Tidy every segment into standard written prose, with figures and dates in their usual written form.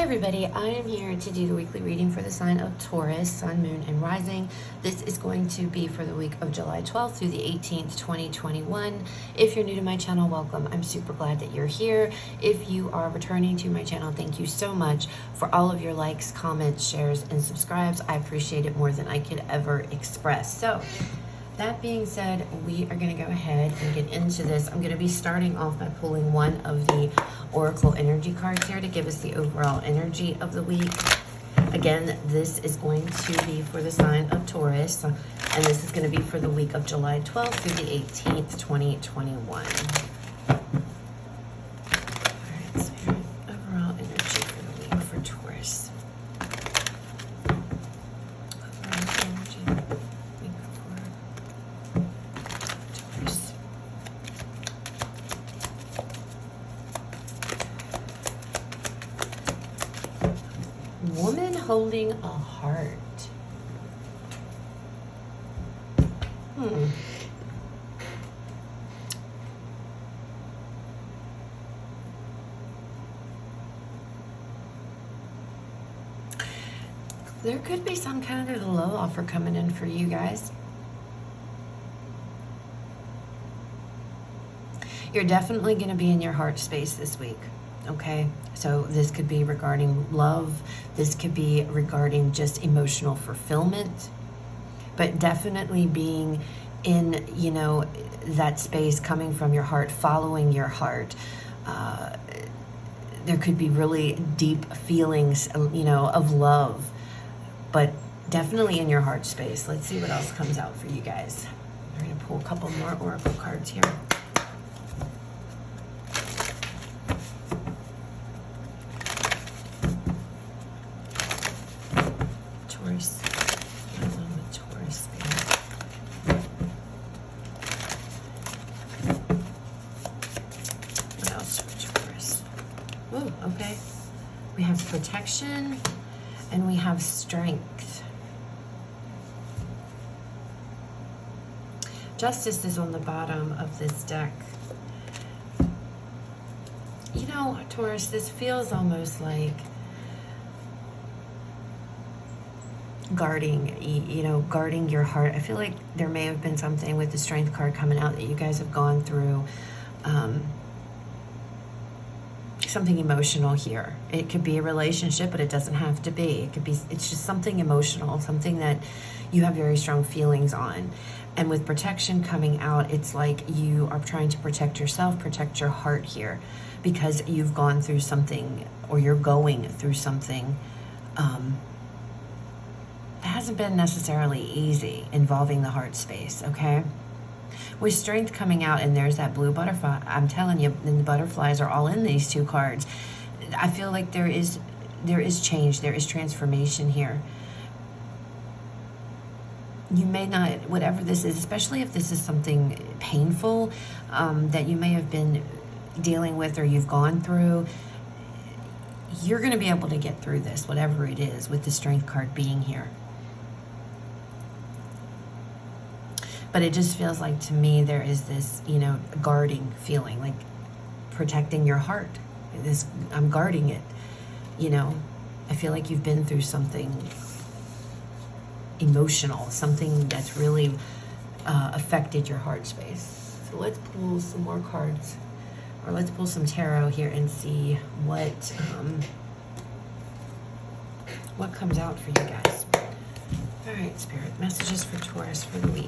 everybody, I am here to do the weekly reading for the sign of Taurus, Sun, Moon, and Rising. This is going to be for the week of July 12th through the 18th, 2021. If you're new to my channel, welcome. I'm super glad that you're here. If you are returning to my channel, thank you so much for all of your likes, comments, shares, and subscribes. I appreciate it more than I could ever express. So, that being said, we are going to go ahead and get into this. I'm going to be starting off by pulling one of the Oracle energy cards here to give us the overall energy of the week. Again, this is going to be for the sign of Taurus, and this is going to be for the week of July 12th through the 18th, 2021. All right, so overall energy for the week for Taurus. Woman holding a heart. There could be some kind of love offer coming in for you guys. You're definitely going to be in your heart space this week. Okay, so this could be regarding love. This could be regarding just emotional fulfillment, but definitely being in, you know, that space coming from your heart, following your heart. There could be really deep feelings, you know, of love, but definitely in your heart space. Let's see what else comes out for you guys. We're going to pull a couple more Oracle cards here. Taurus. Taurus there. What else for Taurus? Ooh, okay. We have protection and we have strength. Justice is on the bottom of this deck. You know, Taurus, this feels almost like guarding, you know, guarding your heart. I feel like there may have been something with the Strength card coming out that you guys have gone through, something emotional here. It could be a relationship, but it doesn't have to be. It could be, it's just something emotional, something that you have very strong feelings on. And with protection coming out, it's like you are trying to protect yourself, protect your heart here, because you've gone through something, or you're going through something it hasn't been necessarily easy involving the heart space, okay? With Strength coming out, and there's that blue butterfly, I'm telling you, and the butterflies are all in these two cards. I feel like there is change, there is transformation here. You may not, whatever this is, especially if this is something painful that you may have been dealing with or you've gone through, you're going to be able to get through this, whatever it is, with the Strength card being here. But it just feels like, to me, there is this, you know, guarding feeling, like protecting your heart. This, I'm guarding it, you know. I feel like you've been through something emotional, something that's really affected your heart space. So let's pull some more cards, or let's pull some tarot here and see what comes out for you guys. All right, Spirit, messages for Taurus for the week.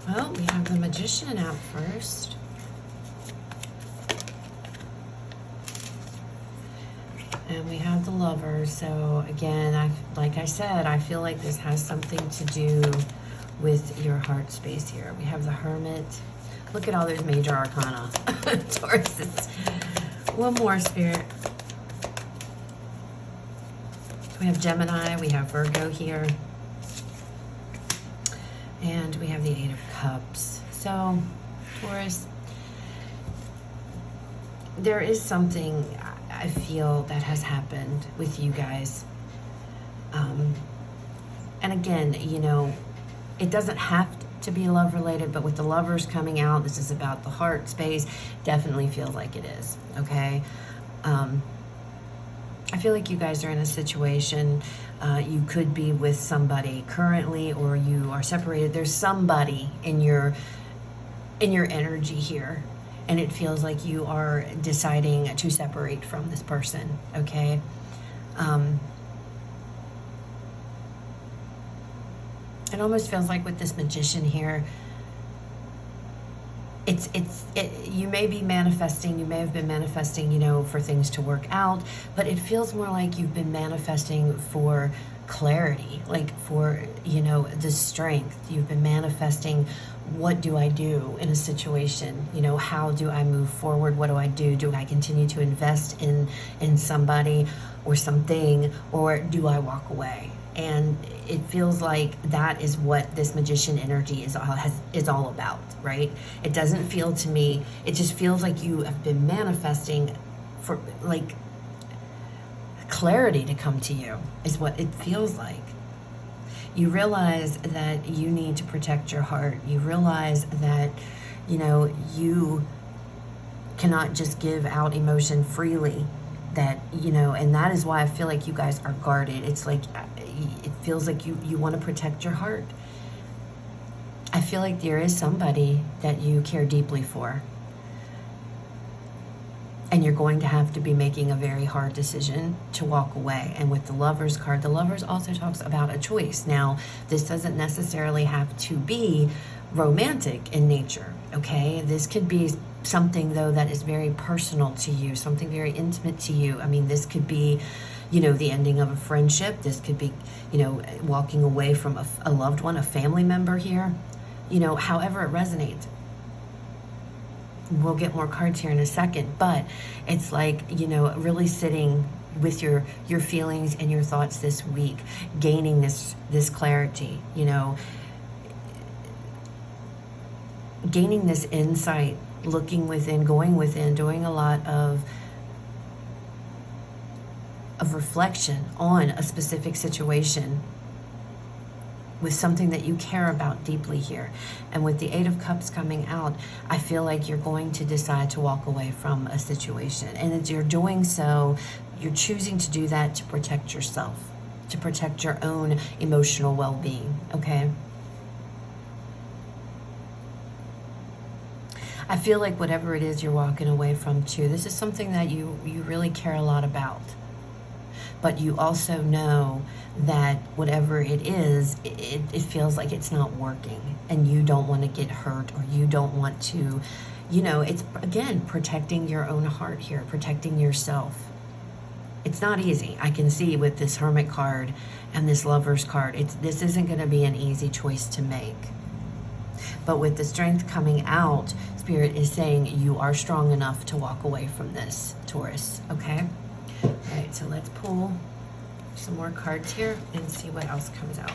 Well, we have the Magician out first. And we have the Lover. So again, like I said, I feel like this has something to do with your heart space here. We have the Hermit. Look at all those major arcana. Tauruses. One more, Spirit. We have Gemini, we have Virgo here, and we have the Eight of Cups. So, Taurus, there is something I feel that has happened with you guys. And again, you know, it doesn't have to be love related, but with the Lovers coming out, this is about the heart space, definitely feels like it is, okay? I feel like you guys are in a situation, you could be with somebody currently, or you are separated. There's somebody in your energy here, and it feels like you are deciding to separate from this person, okay? It almost feels like with this Magician here, you may be manifesting, you may have been manifesting, you know, for things to work out, but it feels more like you've been manifesting for clarity, like for, you know, the strength. You've been manifesting, what do I do in a situation? You know, how do I move forward? What do I do? Do I continue to invest in somebody or something, or do I walk away? And it feels like that is what this Magician energy is all about, right? It doesn't feel to me, it just feels like you have been manifesting for like clarity to come to you, is what it feels like. You realize that you need to protect your heart. You realize that, you know, you cannot just give out emotion freely. That, you know, and that is why I feel like you guys are guarded. It's like, it feels like you want to protect your heart. I feel like there is somebody that you care deeply for, and you're going to have to be making a very hard decision to walk away. And with the Lovers card, the Lovers also talks about a choice. Now, this doesn't necessarily have to be romantic in nature, okay? This could be something, though, that is very personal to you, something very intimate to you. I mean, this could be, you know, the ending of a friendship. This could be, you know, walking away from a loved one, a family member here, you know, however it resonates. We'll get more cards here in a second, but it's like, you know, really sitting with your feelings and your thoughts this week, gaining this clarity, you know, gaining this insight, looking within, going within, doing a lot of reflection on a specific situation with something that you care about deeply here. And with the Eight of Cups coming out, I feel like you're going to decide to walk away from a situation. And as you're doing so, you're choosing to do that to protect yourself, to protect your own emotional well-being, okay? I feel like whatever it is you're walking away from too, this is something that you really care a lot about. But you also know that whatever it is, it feels like it's not working, and you don't want to get hurt, or you don't want to, you know, it's, again, protecting your own heart here, protecting yourself. It's not easy. I can see with this Hermit card and this Lovers card, this isn't going to be an easy choice to make. But with the Strength coming out, Spirit is saying you are strong enough to walk away from this, Taurus, okay? All right, so let's pull some more cards here and see what else comes out.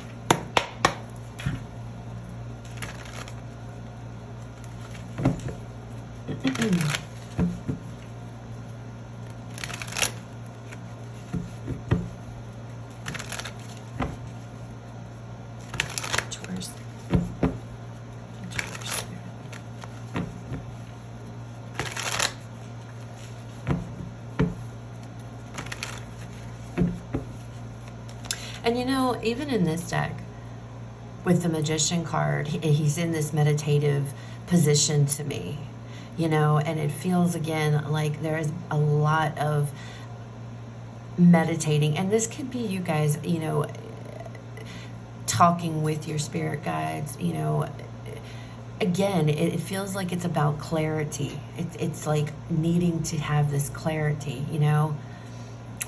Taurus. And you know, even in this deck, with the Magician card, he's in this meditative position to me, you know, and it feels, again, like there's a lot of meditating. And this could be you guys, you know, talking with your spirit guides, you know. Again, it feels like it's about clarity. It's like needing to have this clarity, you know,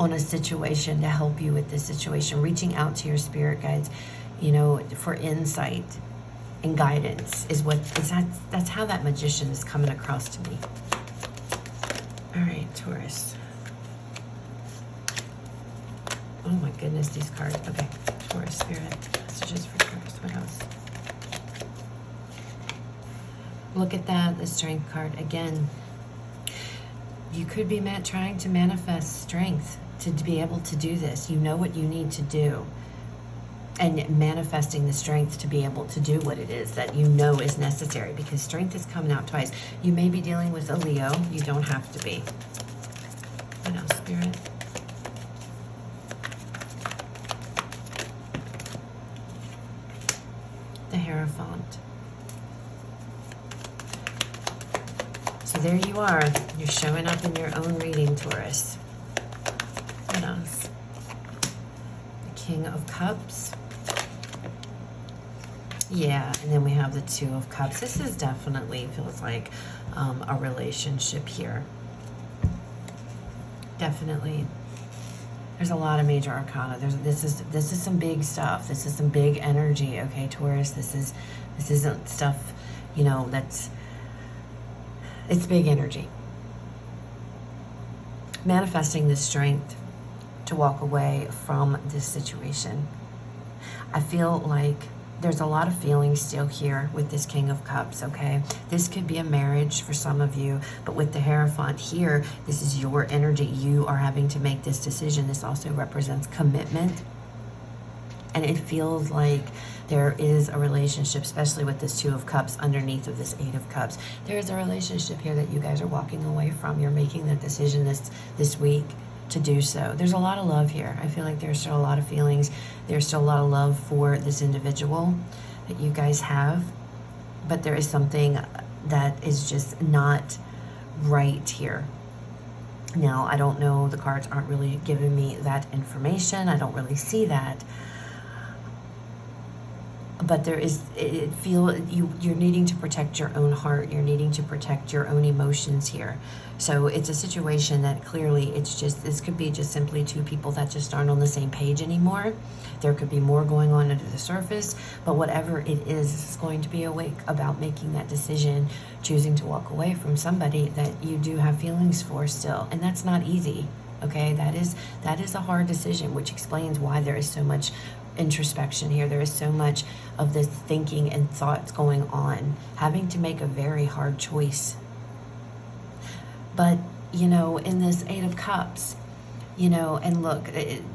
on a situation, to help you with this situation, reaching out to your spirit guides, you know, for insight and guidance that's how that Magician is coming across to me. All right, Taurus. Oh my goodness, these cards. Okay, Taurus Spirit, messages for Taurus. What else? Look at that, the Strength card again. You could be trying to manifest strength to be able to do this. You know what you need to do. And manifesting the strength to be able to do what it is that you know is necessary, because strength is coming out twice. You may be dealing with a Leo. You don't have to be. What else, Spirit? The Hierophant. So there you are. You're showing up in your own reading, Taurus. What else? The King of Cups. Yeah, and then we have the Two of Cups. This is definitely feels like a relationship here. Definitely. There's a lot of major arcana. This is some big stuff. This is some big energy, okay, Taurus? This isn't stuff, you know, it's big energy. Manifesting the strength to walk away from this situation. I feel like there's a lot of feelings still here with this King of Cups, okay? This could be a marriage for some of you, but with the Hierophant here, this is your energy. You are having to make this decision. This also represents commitment. And it feels like there is a relationship, especially with this Two of Cups underneath of this Eight of Cups. There is a relationship here that you guys are walking away from. You're making the decision this week to do so. There's a lot of love here. I feel like there's still a lot of feelings. There's still a lot of love for this individual that you guys have, but there is something that is just not right here. Now, I don't know, the cards aren't really giving me that information. I don't really see that. But there is, you're needing to protect your own heart. You're needing to protect your own emotions here. So it's a situation that clearly this could be just simply two people that just aren't on the same page anymore. There could be more going on under the surface, but whatever it is, it's going to be awake about making that decision, choosing to walk away from somebody that you do have feelings for still. And that's not easy, okay? That is a hard decision, which explains why there is so much introspection here. There is so much of this thinking and thoughts going on, having to make a very hard choice. But, you know, in this Eight of Cups, you know, and look,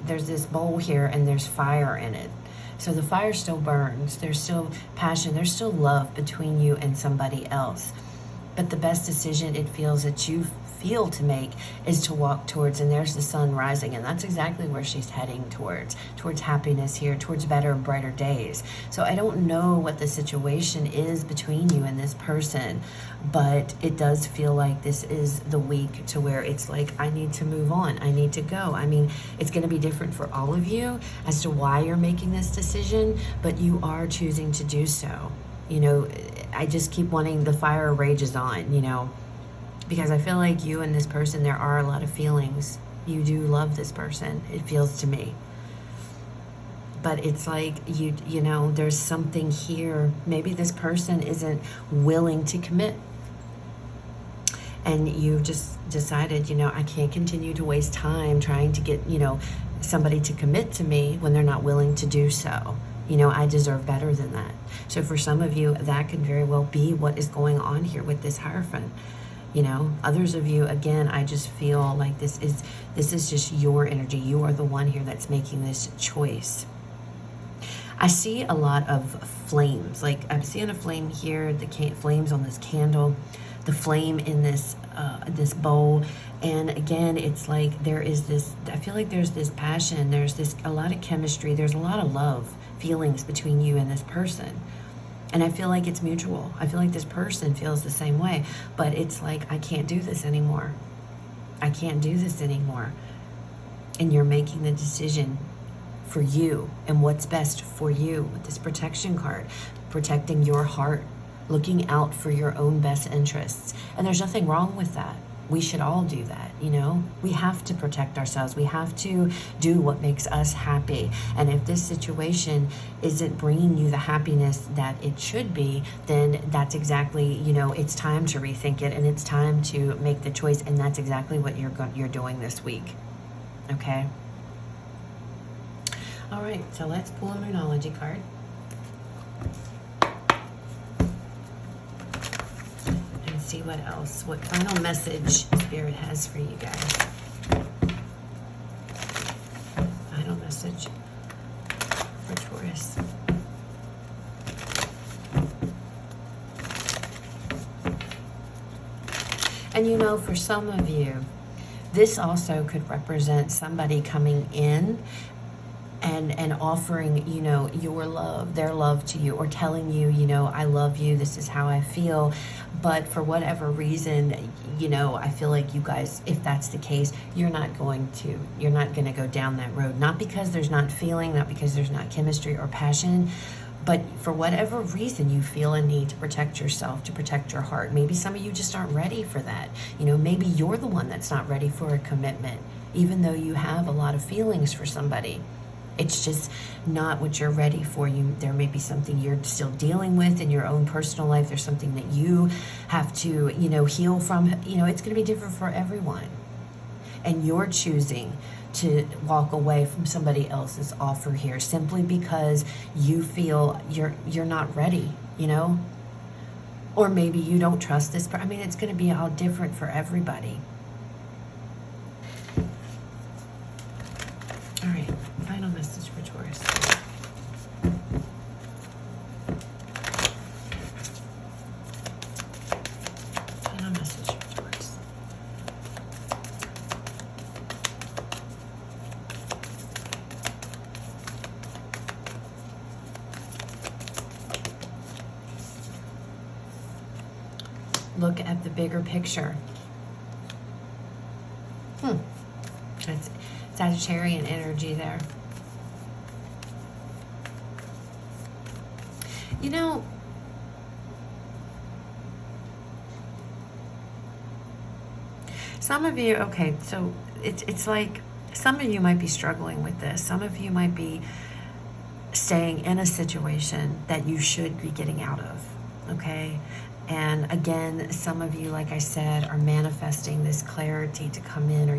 there's this bowl here and there's fire in it. So the fire still burns. There's still passion. There's still love between you and somebody else. But the best decision it feels that you feel to make is to walk towards, and there's the sun rising, and that's exactly where she's heading towards happiness here, towards better and brighter days. So I don't know what the situation is between you and this person, but it does feel like this is the week to where it's like, I need to move on. I need to go. I mean, it's going to be different for all of you as to why you're making this decision, but you are choosing to do so. You know, I just keep wanting the fire rages on, you know, because I feel like you and this person, there are a lot of feelings. You do love this person, it feels to me. But it's like, you know, there's something here. Maybe this person isn't willing to commit. And you've just decided, you know, I can't continue to waste time trying to get, you know, somebody to commit to me when they're not willing to do so. You know, I deserve better than that. So for some of you, that could very well be what is going on here with this Hierophant. You know, others of you, again, I just feel like this is just your energy. You are the one here that's making this choice. I see a lot of flames. Like, I'm seeing a flame here, the flames on this candle, the flame in this this bowl. And again, it's like there is this, I feel like there's this passion, there's a lot of chemistry, there's a lot of love, feelings between you and this person. And I feel like it's mutual. I feel like this person feels the same way. But it's like, I can't do this anymore. I can't do this anymore. And you're making the decision for you and what's best for you with this protection card. Protecting your heart. Looking out for your own best interests. And there's nothing wrong with that. We should all do that, you know? We have to protect ourselves. We have to do what makes us happy. And if this situation isn't bringing you the happiness that it should be, then that's exactly, you know, it's time to rethink it and it's time to make the choice. And that's exactly what you're doing this week, okay? All right, so let's pull a Moonology card. And see what else, what final message Spirit has for you guys. Final message for Taurus. And you know, for some of you, this also could represent somebody coming in and offering, you know, your love, their love to you, or telling you, you know, I love you, this is how I feel. But for whatever reason, you know, I feel like you guys, if that's the case, you're not going to go down that road. Not because there's not feeling, not because there's not chemistry or passion, but for whatever reason, you feel a need to protect yourself, to protect your heart. Maybe some of you just aren't ready for that. You know, maybe you're the one that's not ready for a commitment, even though you have a lot of feelings for somebody. It's just not what you're ready for. There may be something you're still dealing with in your own personal life. There's something that you have to, you know, heal from. You know, it's going to be different for everyone. And you're choosing to walk away from somebody else's offer here simply because you feel you're not ready, you know? Or maybe you don't trust this person. I mean, it's going to be all different for everybody. All right, final message for Taurus. Final message for Taurus. Look at the bigger picture. That's Sagittarian energy there. You know, some of you, okay, so it's like some of you might be struggling with this. Some of you might be staying in a situation that you should be getting out of, okay? And again, some of you, like I said, are manifesting this clarity to come in, or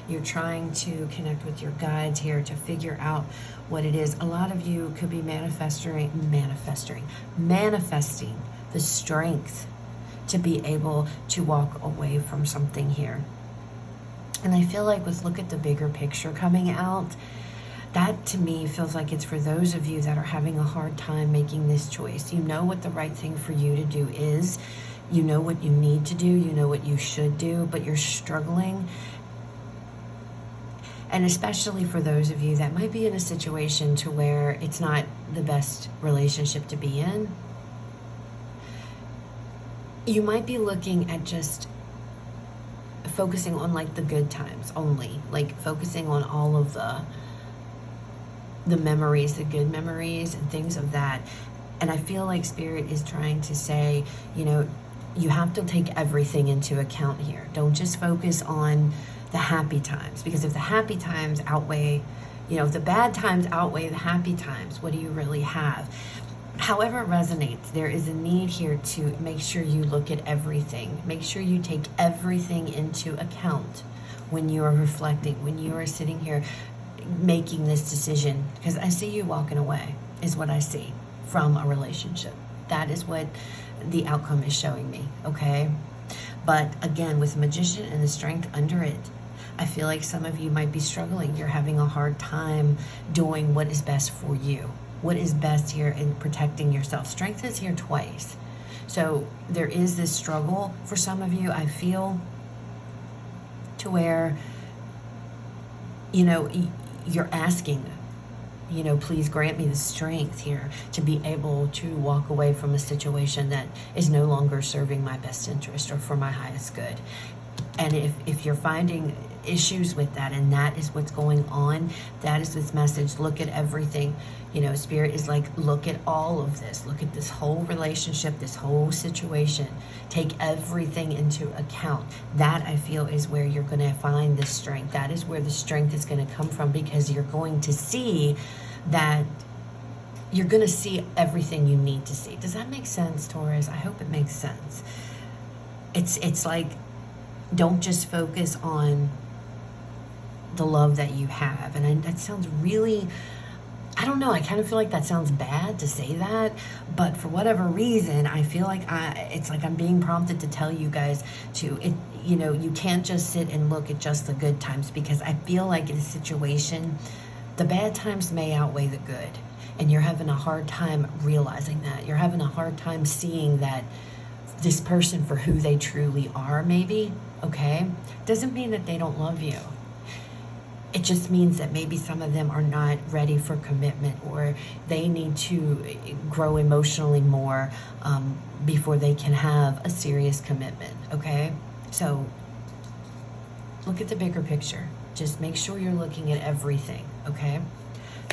you're trying to connect with your guides here to figure out what it is. A lot of you could be manifesting the strength to be able to walk away from something here. And I feel like look at the bigger picture coming out. That to me feels like it's for those of you that are having a hard time making this choice. You know what the right thing for you to do is. You know what you need to do. You know what you should do, but you're struggling. And especially for those of you that might be in a situation to where it's not the best relationship to be in. You might be looking at just focusing on like the good times only. Like focusing on all of the memories, the good memories and things of that. And I feel like Spirit is trying to say, you know, you have to take everything into account here. Don't just focus on the happy times, because if the happy times outweigh, you know, if the bad times outweigh the happy times, what do you really have? However it resonates, there is a need here to make sure you look at everything. Make sure you take everything into account when you are reflecting, when you are sitting here making this decision, because I see you walking away is what I see from a relationship. That is what the outcome is showing me, okay? But again, with Magician and the strength under it, I feel like some of you might be struggling. You're having a hard time doing what is best for you. What is best here in protecting yourself. Strength is here twice. So there is this struggle for some of you, I feel, to where, you know, you're asking, you know, please grant me the strength here to be able to walk away from a situation that is no longer serving my best interest or for my highest good. And if you're finding issues with that, and that is what's going on, that is this message. Look at everything. You know, Spirit is like, look at all of this. Look at this whole relationship, this whole situation. Take everything into account. That, I feel, is where you're going to find the strength. That is where the strength is going to come from, because you're going to see that you're going to see everything you need to see. Does that make sense, Taurus? I hope it makes sense. It's like, don't just focus on the love that you have. And that sounds really I don't know, I kind of feel like that sounds bad to say that, but for whatever reason, I feel like it's like I'm being prompted to tell you guys you know, you can't just sit and look at just the good times, because I feel like in a situation, the bad times may outweigh the good. And you're having a hard time realizing that. You're having a hard time seeing that this person for who they truly are, maybe, okay? Doesn't mean that they don't love you. It just means that maybe some of them are not ready for commitment, or they need to grow emotionally more before they can have a serious commitment, okay? So look at the bigger picture. Just make sure you're looking at everything, okay?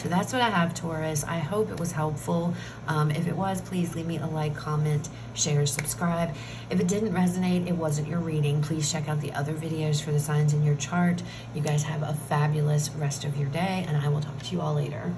So that's what I have, Taurus. I hope it was helpful. If it was, please leave me a like, comment, share, subscribe. If it didn't resonate, it wasn't your reading, please check out the other videos for the signs in your chart. You guys have a fabulous rest of your day, and I will talk to you all later.